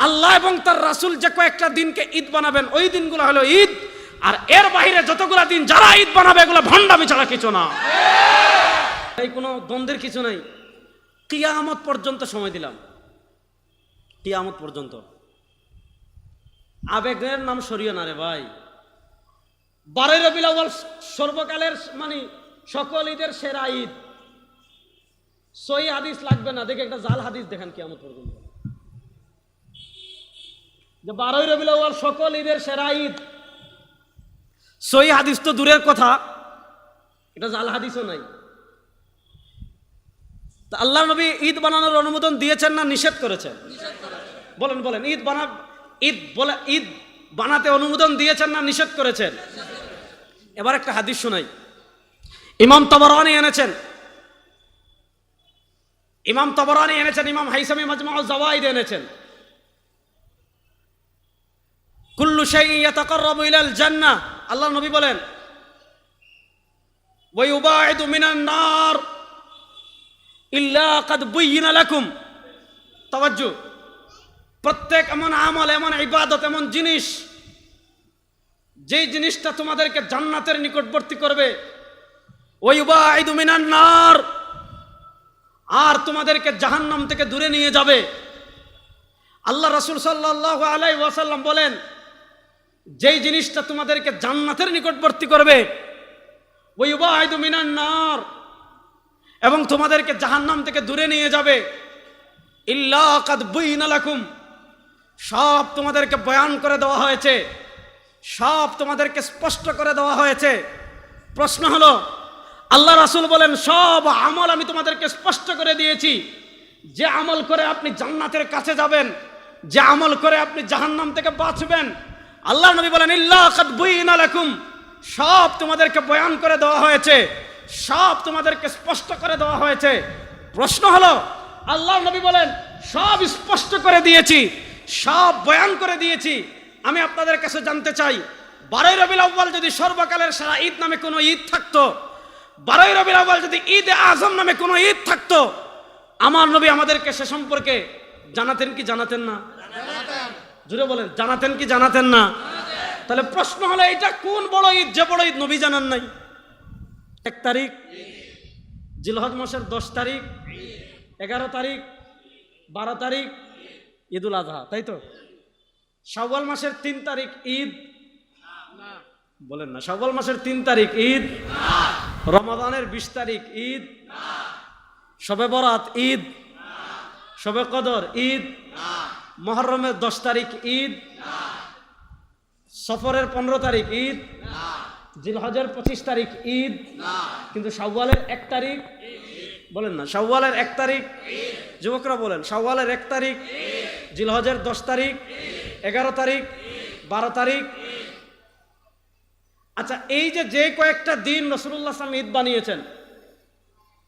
আল্লাহ এবং তার রাসূল যে কয়েকটা দিনকে ঈদ বানাবেন ওই দিনগুলো হলো ঈদ, আর এর বাইরে যতগুলা দিন যারা ঈদ বানাবে এগুলো ভণ্ডামি ছাড়া কিছু না। এই কোনো দ্বন্দ্বের কিছু নাই। কিয়ামত পর্যন্ত সময় দিলাম, কিয়ামত পর্যন্ত। আবেগের নাম সরিয়ে না রে ভাই। 12 রবিউল আউয়াল সর্বকালের মানে সকল ঈদের সেরা ঈদ। সহি হাদিস লাগবে না, দেখে একটা জাল হাদিস দেখান কিয়ামত পর্যন্ত যে 12 রবিউল আউয়াল সকল ঈদের সেরা ঈদ। সহি হাদিস তো দূরের কথা, এটা জাল হাদিসও নাই। তা আল্লাহ নবী ঈদ বানানোর অনুমোদন দিয়েছেন না নিষেধ করেছেন? বলেন বলেন, ঈদ বানাতে অনুমোদন দিয়েছেন না নিষেধ করেছেন? এবার একটা হাদিস শোনাই। ইমাম তাবরানী এনেছেন, ইমাম হাইসামি মাজমুউজ যাওয়াইদ এনেছেন। কুল্লু শাইইন ইয়াতাকাররাবু ইলাল জান্নাহ, আল্লাহ নবী বলেন ওয়া ইউবাইদু মিনান নার ইল্লা কাদ বুয়িনা লাকুম। তাওয়াজ্জু, প্রত্যেক এমন আমল, এমন ইবাদত, এমন জিনিস যেই জিনিসটা তোমাদেরকে জান্নাতের নিকটবর্তী করবে, ওয়া ইউবাইদু মিনান নার, আর তোমাদেরকে জাহান্নাম থেকে দূরে নিয়ে যাবে। আল্লাহ রাসূল সাল্লাল্লাহু আলাইহি ওয়াসাল্লাম বলেন যেই জিনিসটা তোমাদেরকে জান্নাতের নিকটবর্তী করবে, ওয়া ইউবাইদু মিনান নার, এবং তোমাদেরকে জাহান্নাম থেকে দূরে নিয়ে যাবে, ইল্লা কাদ বুয়িনা লাকুম, সব তোমাদেরকে বয়ান করে দেওয়া হয়েছে, সব তোমাদেরকে স্পষ্ট করে দেওয়া হয়েছে। প্রশ্ন হলো, আল্লাহ রাসূল বলেন সব আমল আমি তোমাদেরকে স্পষ্ট করে দিয়েছি, যে আমল করে আপনি জান্নাতের কাছে যাবেন, যে আমল করে আপনি জাহান্নাম থেকে বাঁচবেন। আল্লাহ নবী বলেন ইল্লা কাদ বুয়িনা লাকুম, সব তোমাদেরকে বয়ান করে দেওয়া হয়েছে, সব তোমাদেরকে স্পষ্ট করে দেওয়া হয়েছে। প্রশ্ন হলো, আল্লাহ নবী বলেন সব স্পষ্ট করে দিয়েছি, সব বয়ান করে দিয়েছি, আমি আপনাদের কাছে জানতে চাই 12 রবিউল আউয়াল যদি সর্বকালের সেরা ঈদ নামে কোনো ঈদ থাকতো, 12 রবিউল আউয়াল যদি ঈদে আজম নামে কোনো ঈদ থাকতো, আমার নবী আমাদেরকে সে সম্পর্কে জানাতেন কি জানাতেন না? জুড়ে বলেন, জানাতেন কি জানাতেন না? তাহলে প্রশ্ন হলো, এটা কোন বড় ঈদ যে বড় ঈদ নবী জানান নাই? 1 তারিখ জিলহজ মাসের 10 তারিখ, 11 তারিখ, 12 তারিখ ঈদুল আজহা, তাই তো? শাওয়াল মাসের 3 তারিখ ঈদ, বলেন না? শাওয়াল মাসের 3 তারিখ ঈদ, রমাদানের 20 তারিখ ঈদ, শবে বরাত ঈদ, শবে কদর ঈদ, মুহররমের 10 তারিখ ঈদ, সফরের 15 তারিখ ঈদ, জিলহজের 25 তারিখ ঈদ, কিন্তু শাওয়ালের 1 তারিখ, বলেন না? শাওয়ালের 1 তারিখ, যুবকরা বলেন, শাওয়ালের 1 তারিখ, জিলহজের 10 তারিখ, 11 তারিখ, 12 তারিখ। আচ্ছা, এই যে কয়েকটা দিন রাসূলুল্লাহ সাল্লাল্লাহু আলাইহি ওয়াসাল্লাম ঈদ বানিয়েছেন,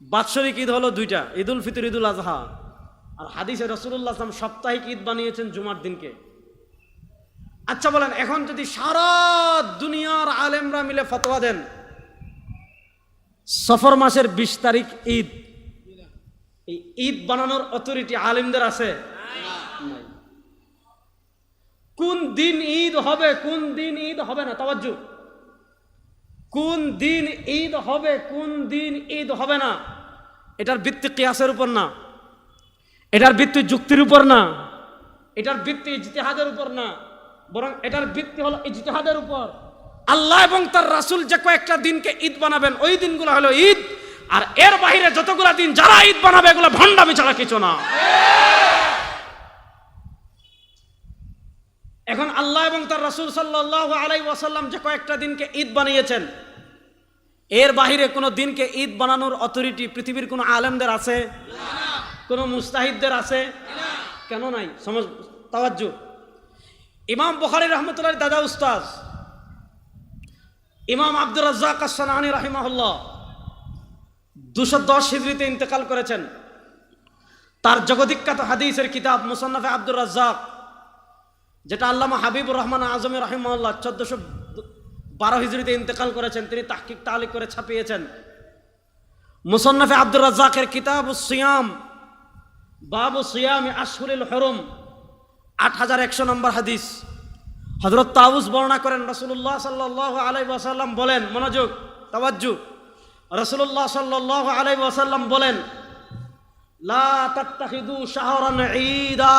বাৎসরিক ঈদ হলো 2টা, ঈদুল ফিতর, ঈদুল আজহা। আর হাদিসে রাসূলুল্লাহ সাল্লাল্লাহু আলাইহি ওয়াসাল্লাম সাপ্তাহিক ঈদ বানিয়েছেন জুমার দিনকে। আচ্ছা বলেন, এখন যদি সারা দুনিয়ার আলেমরা মিলে ফতোয়া দেন সফর মাসের 20 তারিখ ঈদ, এই ঈদ বানানোর অথরিটি আলেমদের আছে? নাই। কোন দিন ঈদ হবে, কোন দিন ঈদ হবে না? তাওয়াজ্জু, কোন দিন ঈদ হবে, কোন দিন ঈদ হবে না, এটার ভিত্তি কিয়াসের উপর না, এটার ভিত্তি যুক্তির উপর না, এটার ভিত্তি ইজতিহাদের উপর না, বরং এটার ভিত্তি হলো ইজতিহাদের উপর। আল্লাহ এবং তার রাসূল যে কয়েকটা দিনকে ঈদ বানাবেন ওই দিনগুলো হলো ঈদ, আর এর বাইরে যতগুলা দিন যারা ঈদ বানাবে এগুলো ভণ্ডামি ছাড়া কিছু না। এখন আল্লাহ এবং তার রাসূল সাল্লাল্লাহু আলাইহি ওয়াসাল্লাম যে কয়েকটা দিনকে ঈদ বানিয়েছেন, এর বাইরে কোনো দিনকে ঈদ বানানোর অথরিটি পৃথিবীর কোনো আলেমদের আছে? কোনো মুস্তাহিদদের আছে? কেন নাই? তাওয়াজ্জু, ইমাম বুখারী রাহমাতুল্লাহ দাদা উস্তাদ ইমাম আব্দুর রাজ্জাক আস-সানাআনী রাহিমাহুল্লাহ 210 হিজরিতে ইন্তেকাল করেছেন। তার জগদ্বিখ্যাত হাদিসের কিতাব মুসান্নাফে আব্দুর রাজ্জাক, যেটা আল্লামা হাবিবুর রহমান আজমি রাহিমাহুল্লাহ 1412 হিজরিতে ইন্তেকাল করেছেন, তিনি তাহকিক তালিক করে ছাপিয়েছেন। মুসান্নাফে আব্দুর রাজ্জাকের কিতাবুস সিয়াম, বাবু সিয়ামি আশহুরিল হুরুম, 8100 নম্বর হাদিস। হযরত তাউস বর্ণনা করেন রাসূলুল্লাহ সাল্লাল্লাহু আলাইহি ওয়াসাল্লাম বলেন, মনোযোগ, তাওয়াজ্জু, রাসূলুল্লাহ সাল্লাল্লাহু আলাইহি ওয়াসাল্লাম বলেন, লা তাত্তাখিযু শাহরান ঈদা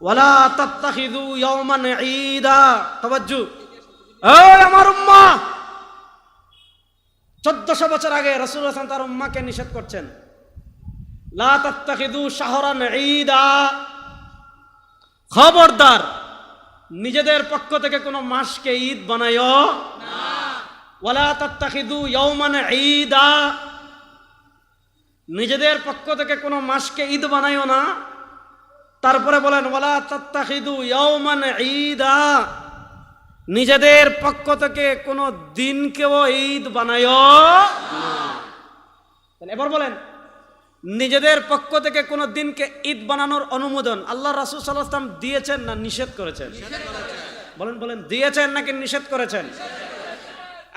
ওয়ালা তাত্তাখিযু ইয়াওমান ঈদা। তাওয়াজ্জু, এই আমার উম্মাহ, 1400 বছর আগে রাসূলুল্লাহ সাল্লাল্লাহু আলাইহি ওয়াসাল্লাম তার উম্মাহকে নিষেধ করছেন, লা তাত্তাখিযু শাহরান ঈদা, খবরদার নিজেদের পক্ষ থেকে কোনো মাসকে ঈদ বানায়ো না। ওয়ালা তাত্তাখিযু ইয়াওমান ঈদা, নিজেদের পক্ষ থেকে কোনো মাসকে ঈদ বানায়ো না। তারপরে বলেন ওয়ালা তাত্তাখিযু ইয়াওমান ঈদা, নিজেদের পক্ষ থেকে কোনো দিনকেও ঈদ বানায়ো না। এবার বলেন, নিজেদের পক্ষ থেকে কোনো দিনকে ঈদ বানানোর অনুমোদন আল্লাহ রাসূল সাল্লাল্লাহু আলাইহি ওয়াসাল্লাম দিয়েছেন না নিষেধ করেছেন? বলেন বলেন, দিয়েছেন নাকি নিষেধ করেছেন?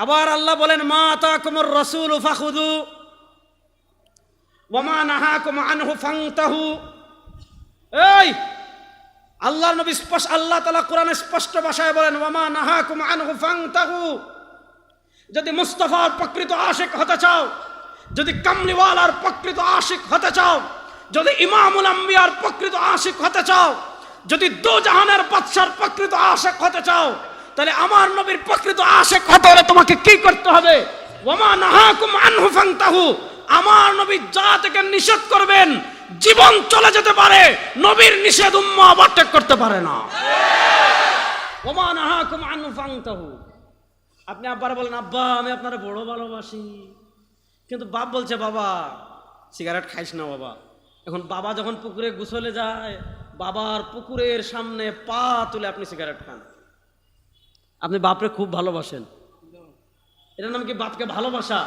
আবার আল্লাহ বলেন, মা আতাকুমুর রাসূলু ফাখুযু ওয়া মা নাহাকুম আনহু ফান্তাহু। এই আল্লাহর নবী স্পষ্ট, আল্লাহ তাআলা কোরআনে স্পষ্ট ভাষায় বলেন, ওয়া মা নাহাকুম আনহু ফান্তাহু। যদি মুস্তাফার প্রকৃত আশিক হতে চাও, যদি কামলিওয়ালার প্রকৃত আশিক হতে চাও, যদি ইমামুল আম্বিয়ার প্রকৃত আশিক হতে চাও, যদি দো জাহানের বাদশার প্রকৃত আশিক হতে চাও, তাহলে আমার নবীর প্রকৃত আশিক হতে হলে তোমাকে কি করতে হবে? ওয়ামা নাহাকুম আনহু ফান্তাহু, আমার নবী যা থেকে নিষেধ করবেন জীবন চলে যেতে পারে, নবীর নিষেধ উম্মাহ ওভারটেক করতে পারে না। ওয়ামা নাহাকুম আনহু ফান্তাহু। আপনি আব্বার বলেন, আব্বা আমি আপনারে বড় ভালোবাসি, কিন্তু বাপ বলছে, বাবা সিগারেট খাইস না বাবা। এখন বাবা যখন পুকুরে গোসলে যায়, বাবার পুকুরের সামনে পা তুলে আপনি সিগারেট খান। আপনি বাপরে খুব ভালোবাসেন, এটার নাম কি বাপকে ভালোবাসা?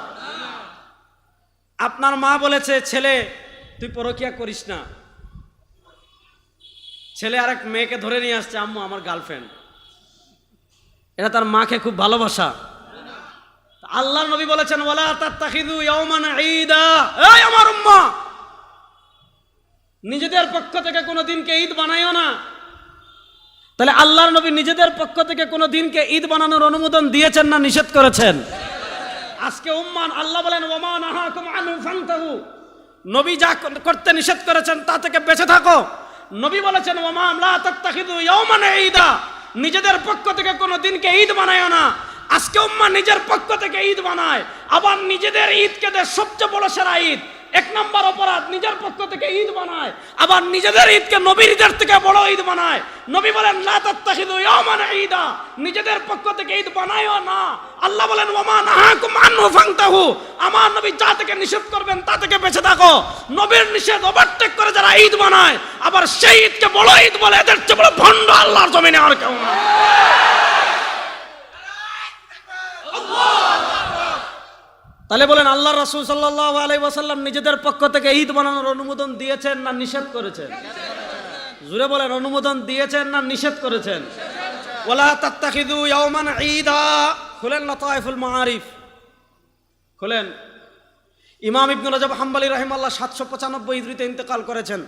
আপনার মা বলেছে, ছেলে তুই পরকিয়া করিস না। ছেলে আরেক মেয়েকে ধরে নিয়ে আসছে, আম্মু আমার গার্লফ্রেন্ড। এটা তার মাকে খুব ভালোবাসা? আল্লাহর নবী বলেছেন, ওয়ালা তাত্তাখিযু ইয়াওমান ঈদা। এই আমার উম্মাহ, নিজেদের পক্ষ থেকে কোনো দিনকে ঈদ বানাইও না। তাহলে আল্লাহর নবী নিজেদের পক্ষ থেকে কোনো দিনকে ঈদ বানানোর অনুমোদন দিয়েছেন না নিষেধ করেছেন? আজকে উম্মাহ, আল্লাহ বলেন ওয়ামা নাহাকুম আনহু ফান্তাহু, নবী যা করতে নিষেধ করেছেন তা থেকে বেঁচে থাকো। নবী বলেছেন ওয়ামা লা তাত্তাখিযু ইয়াওমান ঈদা, নিজেদের পক্ষ থেকে কোনো দিনকে ঈদ বানাইও না। আজকে উম্মাহ নিজের পক্ষ থেকে ঈদ বানায়, আবার নিজেদের ঈদকে দেয় সবচেয়ে বড় সেরা ঈদ। 1 নম্বর অপরাধ, নিজের পক্ষ থেকে ঈদ বানায়, আবার নিজেদের ঈদকে নবীর ঈদের থেকে বড় ঈদ বানায়। নবী বলেন লা তাত্তাখিযু ইয়াওমান ঈদা, নিজেদের পক্ষ থেকে ঈদ বানায়ও না। আল্লাহ বলেন ওয়ামা নাহাকুম আনহু ফান্তাহু, আমার নবী যা থেকে নিষেধ করবেন তা থেকে বেঁচে থাকো। নবীর নিষেধ ওভারটেক করে যারা ঈদ বানায়, আবার সেই ঈদকে বড় ঈদ বলে, এদের চেয়ে বড় ভণ্ড আল্লাহর জমিনে আর কেউ না। তাহলে বলেন, আল্লাহ রাসূল সাল্লাল্লাহু আলাইহি ওয়াসাল্লাম নিজেদের পক্ষ থেকে ঈদ বানানোর অনুমোদন দিয়েছেন না নিষেধ করেছেন? জোরে বলেন, অনুমোদন দিয়েছেন না নিষেধ করেছেন? ওয়ালা তাত্তাখিযু ইয়াওমান ঈদা। খুলেন লতায়েফুল মাআরিফ, খুলেন। ইমাম ইবনে রাজব হাম্বলী রাহিমাহুল্লাহ 795 হিজরিতে ইন্তেকাল করেছেন।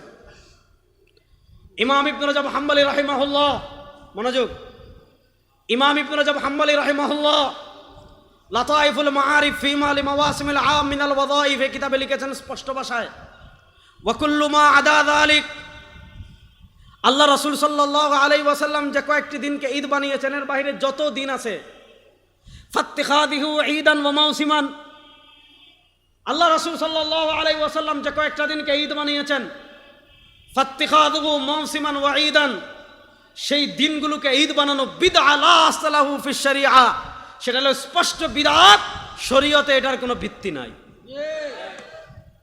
ইমাম ইবনে রাজব হাম্বলী রাহিমাহুল্লাহ, মনোযোগ, ইমাম ইবনে রাজব হাম্বলী রাহিমাহুল্লাহ লতায়েফুল মাআরিফ ফি মালি মাওয়াসিমিল আম মিনাল ওয়াযাইফ এই কিতাবে লিখেছেন স্পষ্ট ভাষায়, ওয়া কুল্লু মা আদা যালিক, আল্লাহ রাসূল সাল্লাল্লাহু আলাইহি ওয়াসাল্লাম যে কয়েকটি দিনকে ঈদ বানিয়েছেন, এর বাইরে যত দিন আছে, ফাত্তিখাদিহু ঈদান ওয়া মাউসিমান, আল্লাহ রাসূল সাল্লাল্লাহু আলাইহি ওয়াসাল্লাম যে কয়েকটা দিনকে ঈদ বানিয়েছেন, ফাত্তিখাদুহু মাউসিমান ওয়া ঈদান, সেই দিনগুলোকে ঈদ বানানো বিদআ লা আসলাহু ফিশ শরিআহ, সেটা হলো স্পষ্ট বিদআত, শরীয়তে এটার কোনো ভিত্তি নাই।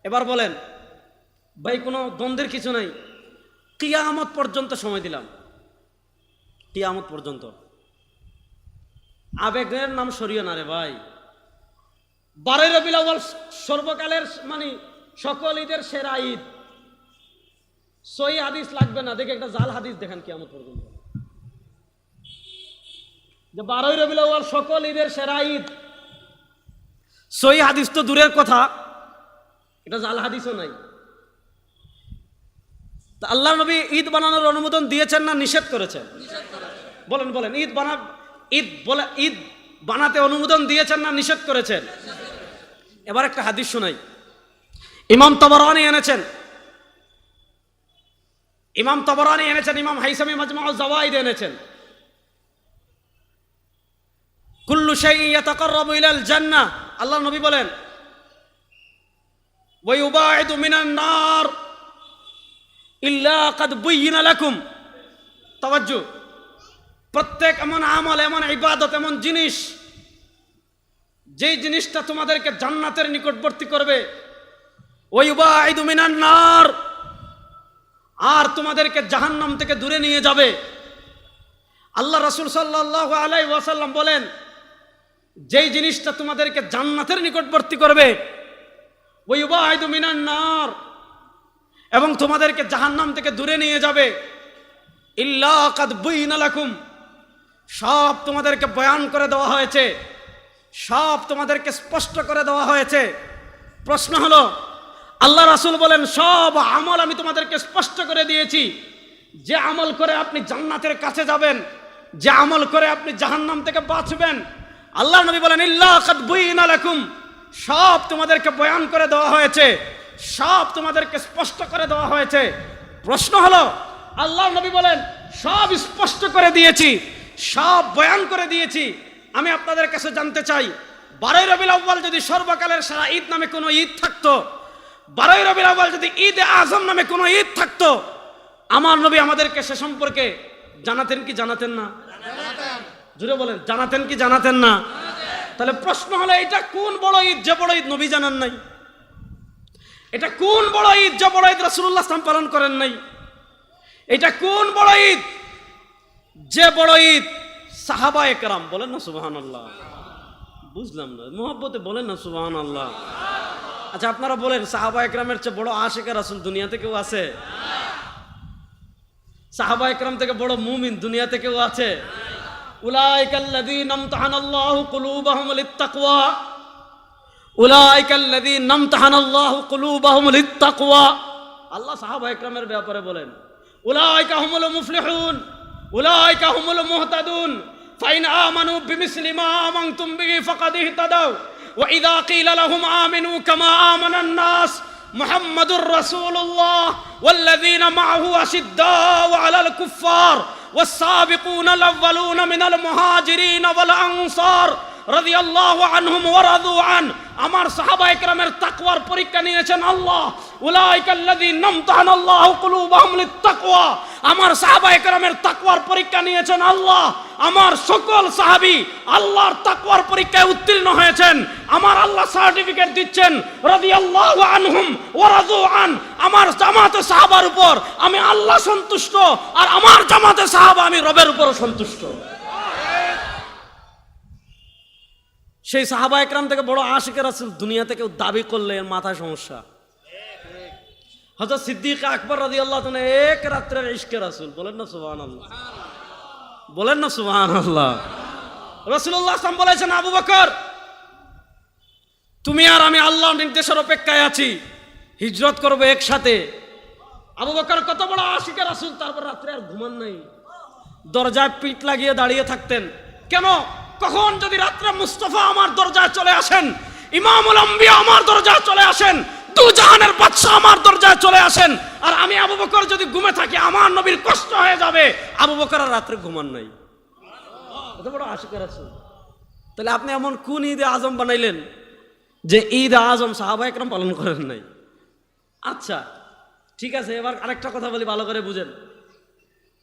এবার বলেন ভাই, কোনো দ্বন্দ্বের কিছু নাই, কিয়ামত পর্যন্ত সময় দিলাম, কিয়ামত পর্যন্ত। আবেগের নাম শরীয় না রে ভাই। 12 রবিউল আউয়াল সর্বকালের মানে সকল ঈদের সেরা ঈদ। সহি হাদিস লাগবে না, দেখে একটা জাল হাদিস দেখেন কিয়ামত পর্যন্ত, যে 12 রবিউল আউয়াল সকল ঈদের সেরা ঈদ। সহি হাদিস তো দূরের কথা, এটা জাল হাদিসও নাই। তা আল্লাহ নবী ঈদ বানানোর অনুমোদন দিয়েছেন না নিষেধ করেছেন? বলেন বলেন, ঈদ বানাতে অনুমোদন দিয়েছেন না নিষেধ করেছেন? এবার একটা হাদিস শোনাই। ইমাম তাবরানী এনেছেন, ইমাম হাইসামি মাজমুউজ যাওয়াইদ এনেছেন। কুল্লু শাইইন ইয়াতাকাররাবু ইলাল জান্নাহ, আল্লাহ নবী বলেন, ওয়া ইউবাইদু মিনান নার ইল্লা কাদ বুয়িনা লাকুম। তাওয়াজ্জু, প্রত্যেক এমন আমল, এমন ইবাদত, এমন জিনিস, যেই জিনিসটা তোমাদেরকে জান্নাতের নিকটবর্তী করবে, ওয়া ইউবাইদু মিনান নার, আর তোমাদেরকে জাহান্নাম থেকে দূরে নিয়ে যাবে। আল্লাহ রাসূল সাল্লাল্লাহু আলাইহি ওয়াসাল্লাম বলেন, যেই জিনিসটা তোমাদেরকে জান্নাতের নিকটবর্তী করবে, ওয়া ইউবাইদু মিনান নার, এবং তোমাদেরকে জাহান্নাম থেকে দূরে নিয়ে যাবে, ইল্লা কাদ বুয়িনা লাকুম, সব তোমাদেরকে বয়ান করে দেওয়া হয়েছে, সব তোমাদেরকে স্পষ্ট করে দেওয়া হয়েছে। প্রশ্ন হলো, আল্লাহ রাসূল বলেন সব আমল আমি তোমাদেরকে স্পষ্ট করে দিয়েছি, যে আমল করে আপনি জান্নাতের কাছে যাবেন, যে আমল করে আপনি জাহান্নাম থেকে বাঁচবেন, আল্লাহ নবী বলেন ইল্লা কাদ বুয়িনা লাকুম, সব তোমাদেরকে বয়ান করে দেওয়া হয়েছে, সব তোমাদেরকে স্পষ্ট করে দেওয়া হয়েছে। প্রশ্ন হলো, আল্লাহ নবী বলেন সব স্পষ্ট করে দিয়েছি, সব বয়ান করে দিয়েছি, আমি আপনাদের কাছে জানতে চাই, 12 রবিউল আউয়াল যদি সর্বকালের সারা ঈদ নামে কোনো ঈদ থাকতো, 12 রবিউল আউয়াল যদি ঈদ আজম নামে কোনো ঈদ থাকতো, আমার নবী আমাদেরকে সে সম্পর্কে জানাতেন কি জানাতেন না? জুড়ে বলেন, জানাতেন কি জানাতেন না? তাহলে প্রশ্ন হলো, এটা কোন বড় ঈদ যে বড় ঈদ নবী জানান নাই? এটা কোন বড় ঈদ যে বড় ঈদ রাসূলুল্লাহ সাল্লাল্লাহু আলাইহি ওয়াসাল্লাম পালন করেন নাই? এটা কোন বড় ঈদ যে বড় ঈদ সাহাবায়ে কেরাম, বলেন না সুবহানাল্লাহ। বুঝলাম না, মুহাব্বতে বলেন না সুবহানাল্লাহ। আচ্ছা আপনারা বলেন, সাহাবায়ে কেরামের চেয়ে বড় আশিকে রাসূল দুনিয়াতে কেউ আছে? সাহাবায়ে কেরাম থেকে বড় মুমিন দুনিয়াতে কেউ আছে? উলাইকাল্লাযীনা ইমতাহানাল্লাহু কুলুবাহুম লিত-তাকওয়া, উলাইকাল্লাযীনা ইমতাহানাল্লাহু কুলুবাহুম লিত-তাকওয়া। আল্লাহ সাহাবায়ে কেরামের ব্যাপারে বলেন, উলাইকা হুমুল মুফলিহুন, উলাইকা হুমুল মুহতাদুন, ফাইন আমানু বিমিসলি মা আমানতুম বিহি ফাকাদ ইহতাদাও, ওয়া ইযা কিলা লাহুম আমিনু কামা আমানান নাস মুহাম্মাদুর রাসূলুল্লাহ ওয়াল্লাযীনা মাআহু আশিদ্দাউ আলাল কুফফার ওয়াস-সাবিকুনা আল-আউওয়ালুনা মিনাল মুহাজিরিন ওয়াল আনসার রাদিয়াল্লাহু আনহুম ওয়া রাদু আন। আমার সাহাবায়ে কেরামের তাকওয়ার পরীক্ষা নিয়েছেন আল্লাহ। উলাইকাল্লাযীনা ইমতাহানাল্লাহু কুলুবাহুম লিত-তাকওয়া, আমার সাহাবায়ে কেরামের তাকওয়ার পরীক্ষা নিয়েছেন আল্লাহ। আমার সকল সাহাবী আল্লাহর তাকওয়ার পরীক্ষায় উত্তীর্ণ হয়েছেন, আমার আল্লাহ সার্টিফিকেট দিচ্ছেন রাদিয়াল্লাহু আনহুম ওয়া রাদু আন। আমার জামাতে সাহাবার উপর আমি আল্লাহ সন্তুষ্ট, আর আমার জামাতে সাহাবা আমি রবের উপর সন্তুষ্ট। সেই সাহাবায়ে কেরাম থেকে বড় আশিকে রাসূল দুনিয়াতে কেউ দাবি করলে এর মাথায় সমস্যা। হযরত সিদ্দিক আকবর রাদিয়াল্লাহু তাআলা এক রাত্রের ইশকে রাসূল, বলেন না সুবহানাল্লাহ, বলেন না সুবহানাল্লাহ। রাসূলুল্লাহ সাল্লাল্লাহু আলাইহি ওয়াসাল্লাম বলেছেন, আবু বকর তুমি আর আমি আল্লাহর নির্দেশের অপেক্ষায় আছি, হিজরত করব একসাথে। আবু বকর কত বড় আশিকে রাসূল, তারপর রাত্রে আর ঘুমান নাই, দরজায় পিঠ লাগিয়ে দাঁড়িয়ে থাকতেন। কেন? কখন যদি রাত্রে মুস্তাফা আমার দরজায় চলে আসেন, ইমামুল আম্বিয়া আমার দরজায় চলে আসেন, দু জাহানের বাদশা আমার দরজায় চলে আসেন, আর আমি আবু বকর যদি ঘুমে থাকি আমার নবীর কষ্ট হয়ে যাবে। আবু বকর আর রাত্রে ঘুমান নাই, এত বড় আশিকে রাসূল। তাহলে আপনি এমন কোন ঈদে আজম বানাইলেন যে ঈদ আজম সাহাবায়ে কেরাম পালন করেন নাই? আচ্ছা ঠিক আছে, এবার আরেকটা কথা বলি, ভালো করে বুঝেন।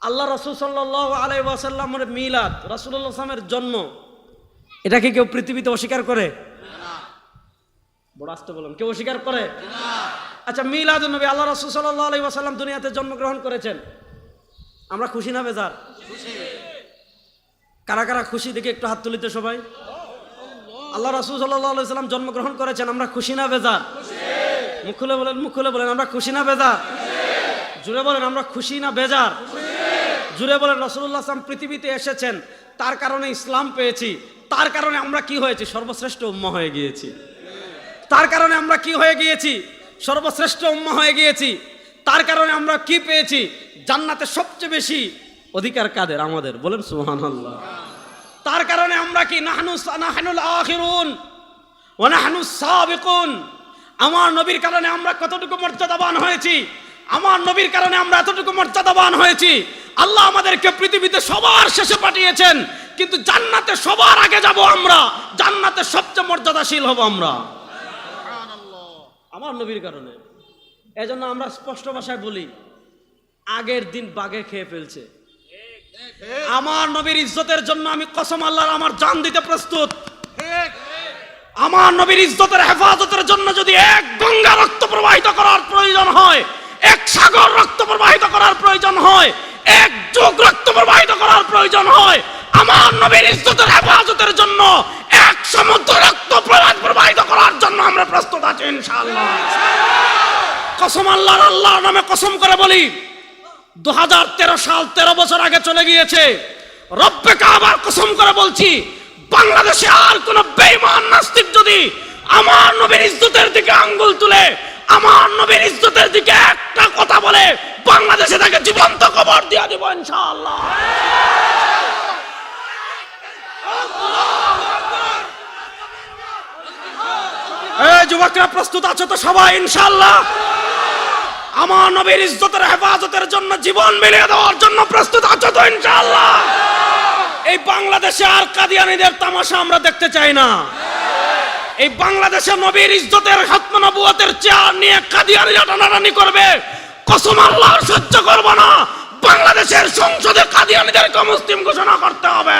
আল্লাহ রাসূল সাল্লাল্লাহু আলাইহি ওয়াসাল্লামের মিলাদ, রাসূলুল্লাহ সাল্লামের জন্ম, এটাকে কেউ পৃথিবীতে অস্বীকার করে? বড় আস্তে বলেন, কেউ অস্বীকার করে? আচ্ছা মিলাদুন নবী, আল্লাহ রাসূল সাল্লাল্লাহু আলাইহি ওয়াসাল্লাম দুনিয়াতে জন্মগ্রহণ করেছেন, আমরা খুশি না বেজার? কারা কারা খুশি দেখে একটু হাত তুলিতে সবাই। আল্লাহ রাসূল সাল্লাল্লাহু আলাইহি ওয়াসাল্লাম জন্মগ্রহণ করেছেন, আমরা খুশি না বেজার? মুখ খুলে বলেন, মুখ খুলে বলেন, আমরা খুশি না বেজার? জুড়ে বলেন, আমরা খুশি না বেজার? জুড়ে বলেন। রাসূলুল্লাহ সাল্লাল্লাহু আলাইহি ওয়াসাল্লাম পৃথিবীতে এসেছেন, তার কারণে ইসলাম পেয়েছি, তার কারণে আমরা কি হয়েছি? সর্বশ্রেষ্ঠ উম্মাহ হয়ে গিয়েছি। তার কারণে আমরা কি হয়ে গিয়েছি? সর্বশ্রেষ্ঠ উম্মাহ হয়ে গিয়েছি। তার কারণে আমরা কি পেয়েছি? জান্নাতে সবচেয়ে বেশি অধিকার কাদের? আমাদের। বলেন সুবহানাল্লাহ। তার কারণে আমরা কি নাহনুল আখিরুন ওয়া নাহনুস সাবিকুন। আমার নবীর কারণে আমরা কতটুকু মর্যাদাবান হয়েছি, আমার নবীর কারণে আমরা এতটুকু মর্যাদাবান হয়েছি। আল্লাহ আমাদেরকে পৃথিবীতে সবার শেষে পাঠিয়েছেন, কিন্তু জান্নাতে সবার আগে যাব আমরা, জান্নাতে সবচেয়ে মর্যাদাশীল হব আমরা আমার নবীর কারণে। এজন্য আমরা স্পষ্ট ভাষায় বলি, আগের দিন বাগে খেয়ে ফেলছে। আমার নবীর ইজ্জতের জন্য আমি কসম আল্লাহর আমার জান দিতে প্রস্তুত। আমার নবীর ইজ্জতের হেফাজতের জন্য যদি এক গঙ্গা রক্ত প্রবাহিত করার প্রয়োজন হয়, এক সাগর রক্ত প্রবাহিত করার প্রয়োজন হয়, এক যুগ রক্ত প্রবাহিত করার প্রয়োজন হয়, আমার নবীর ইজ্জতের হেফাজতের জন্য এক সমুদ্র রক্ত প্রবাহিত করার জন্য আমরা প্রস্তুত আছি ইনশাআল্লাহ। কসম আল্লাহর, আল্লাহর নামে কসম করে বলি, 2013 সাল 13 বছর আগে চলে গিয়েছে। রব্বে কাবার কসম করে বলছি, বাংলাদেশে আর কোন বেঈমান নাস্তিক যদি আমার নবীর ইজ্জতের দিকে আঙ্গুল তুলে, আমার নবীর ইজ্জতের দিকে একটা কথা বলে, বাংলাদেশে তাকে জীবন্ত কবর দিয়ে দেব ইনশাআল্লাহ। এই যুবকরা প্রস্তুত আছো তো সবাই ইনশাআল্লাহ? আমার নবীর ইজ্জতের হেফাজতের জন্য জীবন বিলিয়ে দেওয়ার জন্য প্রস্তুত আছো তো ইনশাআল্লাহ? এই বাংলাদেশে আর কাদিয়ানীদের তামাশা আমরা দেখতে চাই না। এই বাংলাদেশে নবীর ইজ্জতের খতম নবুয়তের চেয়ার নিয়ে কাদিয়ানীরা টানাটানি করবে, কসম আল্লাহর সহ্য করব না। বাংলাদেশের সংসদে কাদিয়ানীদেরকে মুসলিম ঘোষণা করতে হবে।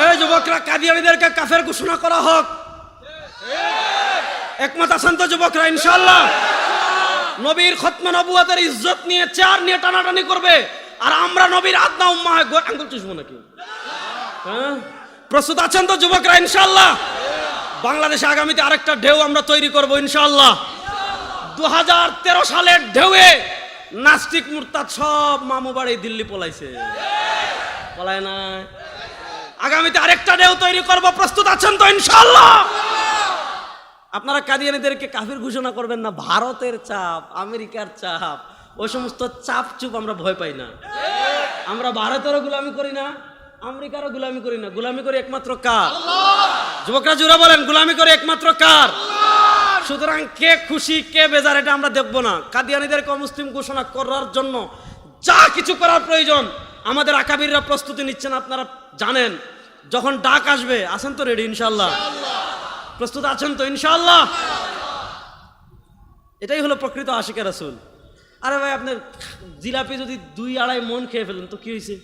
এই যুবকরা, কাদিয়ানীদেরকে কাফের ঘোষণা করা হোক। একমত আছেন তো যুবকরা ইনশাআল্লাহ? নবীর খতমে নবুয়তের ইজ্জত নিয়ে চেয়ার নিয়ে টানাটানি করবে, আর আমরা নবীর আদনা উম্মাহ আঙ্গুল চুষবো নাকি? হ্যাঁ, প্রস্তুত আছেন তো যুবকরা ইনশাআল্লাহ? বাংলাদেশে আগামীতে আরেকটা ঢেউ আমরা তৈরি করব ইনশাআল্লাহ। 2013 সালের ঢেউয়ে নাস্তিক মুরতাদ সব মামু বাড়ি দিল্লি পলাইছে, পলায় না? আগামীতে আরেকটা ঢেউ তৈরি করব, প্রস্তুত আছেন তো ইনশাআল্লাহ? আপনারা কাদিয়ানীদেরকে কাফির ঘোষণা করবেন না। ভারতের চাপ, আমেরিকার চাপ, ওই সমস্ত চাপ চুপ আমরা ভয় পাই না। আমরা ভারতেরও গোলামি করি না, আমেরিকারও গোলামি করি না। গোলামি করি একমাত্র কার? যুবকরা জোরে বলেন, গোলামি করি একমাত্র কার? সুতরাং কে খুশি কে বেজার এটা আমরা দেখবো না। কাদিয়ানীদেরকে মুসলিম ঘোষণা করার জন্য যা কিছু করার প্রয়োজন আমাদের আকাবিররা প্রস্তুতি নিচ্ছেন, আপনারা জানেন। যখন ডাক আসবে, আছেন তো রেডি ইনশাআল্লাহ? প্রস্তুত আছেন তো ইনশাআল্লাহ? এটাই হলো প্রকৃত আশিকে রাসূল। আরে ভাই, আপনার জিলাপি যদি 2-2.5 মন খেয়ে ফেলেন তো কি হয়েছে?